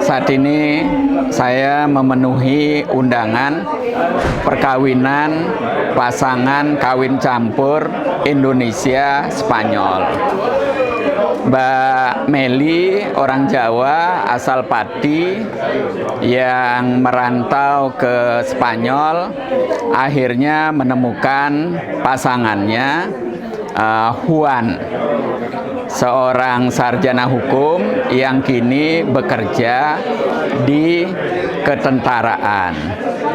Saat ini saya memenuhi undangan perkawinan pasangan kawin campur Indonesia-Spanyol. Mbak Meli, orang Jawa asal Pati yang merantau ke Spanyol, akhirnya menemukan pasangannya, Juan, seorang sarjana hukum yang kini bekerja di ketentaraan.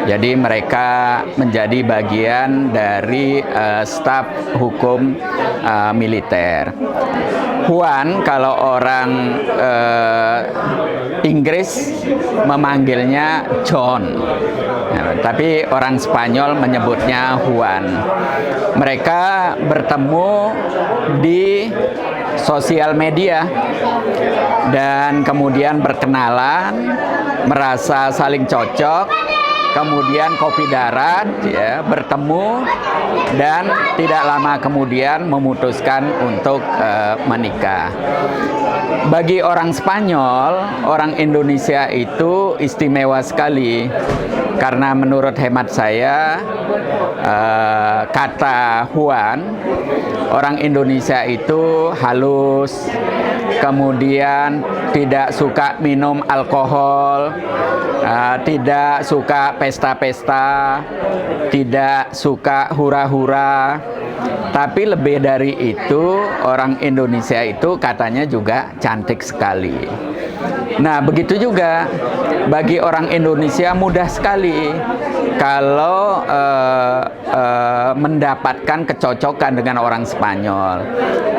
Jadi mereka menjadi bagian dari staf hukum militer. Juan, kalau orang Inggris memanggilnya John, tapi orang Spanyol menyebutnya Juan. Mereka bertemu di sosial media dan kemudian berkenalan, merasa saling cocok, kemudian kopi darat, ya, bertemu, dan tidak lama kemudian memutuskan untuk menikah. Bagi orang Spanyol, orang Indonesia itu istimewa sekali, karena menurut hemat saya, kata Juan, orang Indonesia itu halus, kemudian tidak suka minum alkohol, tidak suka pesta-pesta, tidak suka hura-hura. Tapi lebih dari itu, orang Indonesia itu katanya juga cantik sekali. Nah, begitu juga bagi orang Indonesia mudah sekali kalau mendapatkan kecocokan dengan orang Spanyol.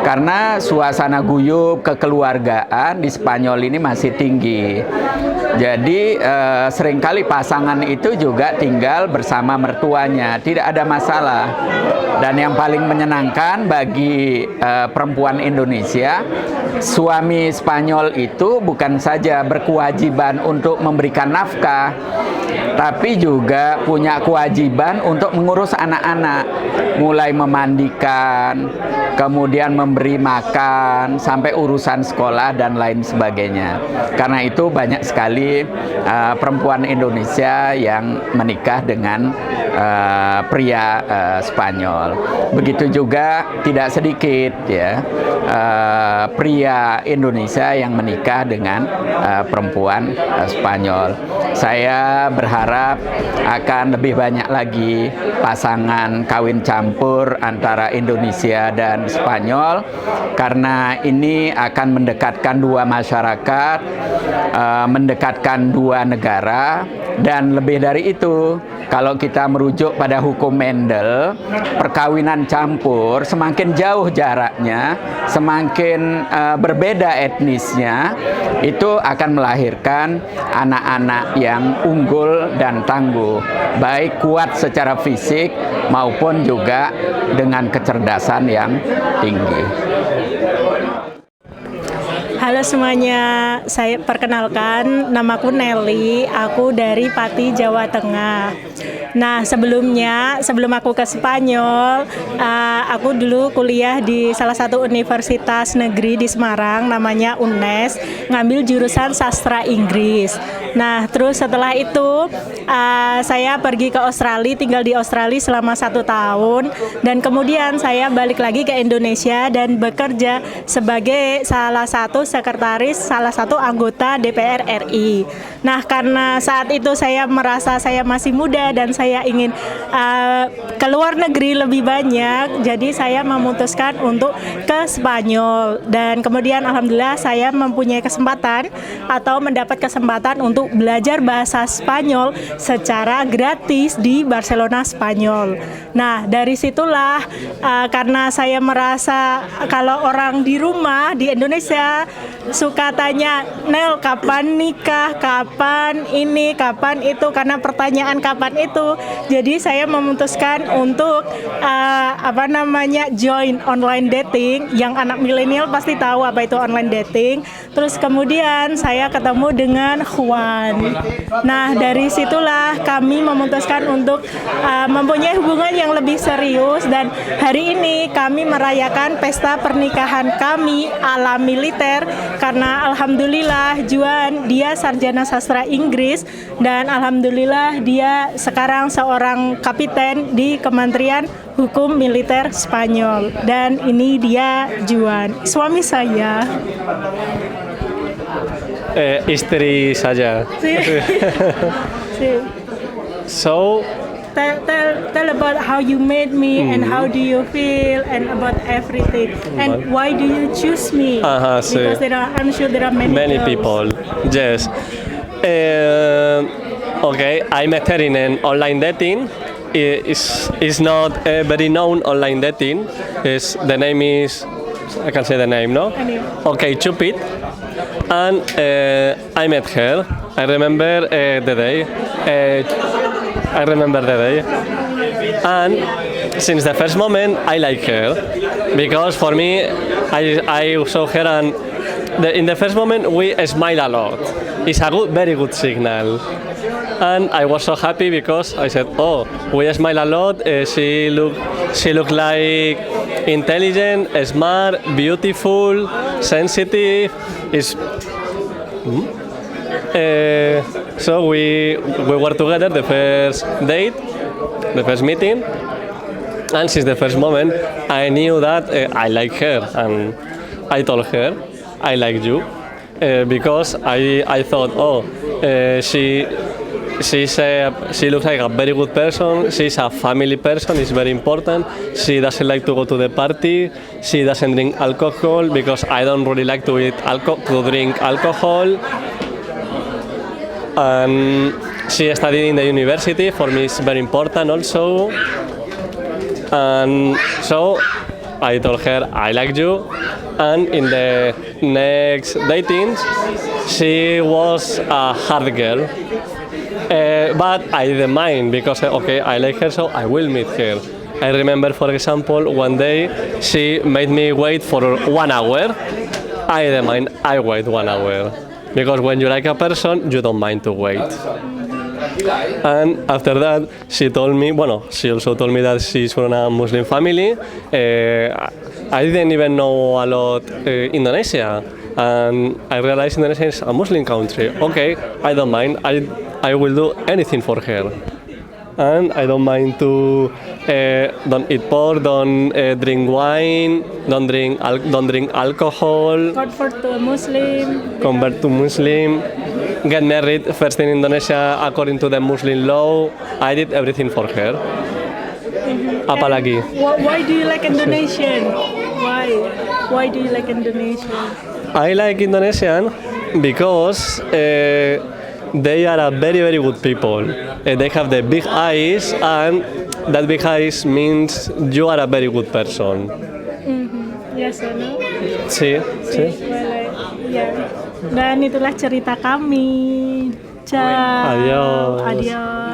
Karena suasana guyup kekeluargaan di Spanyol ini masih tinggi. Jadi seringkali pasangan itu juga tinggal bersama mertuanya, tidak ada masalah. Dan yang paling menyenangkan bagi perempuan Indonesia, suami Spanyol itu bukan saja berkewajiban untuk memberikan nafkah, tapi juga punya kewajiban untuk mengurus anak-anak, mulai memandikan, kemudian memberi makan, sampai urusan sekolah dan lain sebagainya. Karena itu banyak sekali perempuan Indonesia yang menikah dengan pria Spanyol. Begitu juga tidak sedikit ya pria Indonesia yang menikah dengan perempuan Spanyol. Saya berharap akan lebih banyak lagi pasangan kawin campur antara Indonesia dan Spanyol, karena ini akan mendekatkan dua masyarakat, mendekatkan dua negara. Dan lebih dari itu, kalau kita merujuk pada hukum Mendel, perkawinan campur semakin jauh jaraknya, semakin berbeda etnisnya, itu akan melahirkan anak-anak yang unggul dan tangguh, baik kuat secara fisik maupun juga dengan kecerdasan yang tinggi. Halo semuanya, saya perkenalkan, namaku Nelly, aku dari Pati, Jawa Tengah. Nah, sebelum aku ke Spanyol, aku dulu kuliah di salah satu universitas negeri di Semarang, namanya UNES, ngambil jurusan sastra Inggris. Nah, terus setelah itu saya pergi ke Australia, tinggal di Australia selama 1 tahun, dan kemudian saya balik lagi ke Indonesia dan bekerja sebagai salah satu sekretaris, salah satu anggota DPR RI. Nah, karena saat itu saya merasa saya masih muda dan saya ingin ke luar negeri lebih banyak, jadi saya memutuskan untuk ke Spanyol. Dan kemudian alhamdulillah saya mempunyai kesempatan atau mendapat kesempatan untuk belajar bahasa Spanyol secara gratis di Barcelona, Spanyol. Nah, dari situlah karena saya merasa kalau orang di rumah di Indonesia suka tanya, Nel, kapan nikah, kapan ini, kapan itu, karena pertanyaan kapan itu. Jadi saya memutuskan untuk join online dating. Yang anak milenial pasti tahu apa itu online dating. Terus kemudian saya ketemu dengan Juan. Nah, dari situlah kami memutuskan untuk mempunyai hubungan yang lebih serius, dan hari ini kami merayakan pesta pernikahan kami ala militer, karena alhamdulillah Juan dia sarjana sastra Inggris, dan alhamdulillah dia sekarang seorang kapiten di Kementerian Hukum Militer Spanyol, dan ini dia Juan, suami saya. Istri saja. Sí. Sí. So, Tell about how you met me and how do you feel and about everything, and why do you choose me? Sí. Because I'm sure there are many girls. people. Yes. Okay, I met her in an online dating. It's not a very known online dating. The name is, I can say the name, no? Anyway. Okay, Cupid. And I met her. I remember the day. And since the first moment, I like her, because for me, I saw her, and in the first moment we smile a lot. It's a very good signal, and I was so happy because I said, "Oh, we smile a lot." She looked like intelligent, smart, beautiful, sensitive. So we were together the first date, the first meeting, and since the first moment I knew that I like her, and I told her I like you, because I thought, she looks like a very good person, she's a family person, it's very important, she doesn't like to go to the party, she doesn't drink alcohol, because I don't really like to drink alcohol. And she studied in the university. For me, it's very important also. And so I told her I like you. And in the next dating, she was a hard girl. But I didn't mind, because okay, I like her, so I will meet her. I remember, for example, one day she made me wait for 1 hour. I didn't mind. I wait 1 hour. Because when you like a person, you don't mind to wait. And after that, she also told me that she's from a Muslim family. I didn't even know a lot Indonesia, and I realized Indonesia is a Muslim country. Okay, I don't mind. I will do anything for her. And I don't mind to don't eat pork, don't drink wine, don't drink alcohol. Convert to Muslim, get married first in Indonesia according to the Muslim law. I did everything for her. Apalagi. Why do you like Indonesian? Why do you like Indonesian? I like Indonesian because they are a very, very good people. They have the big eyes, and that big eyes means you are a very good person. Yes or no? Sí. Ya. Dan itulah cerita kami. Ciao. Adios. Adios.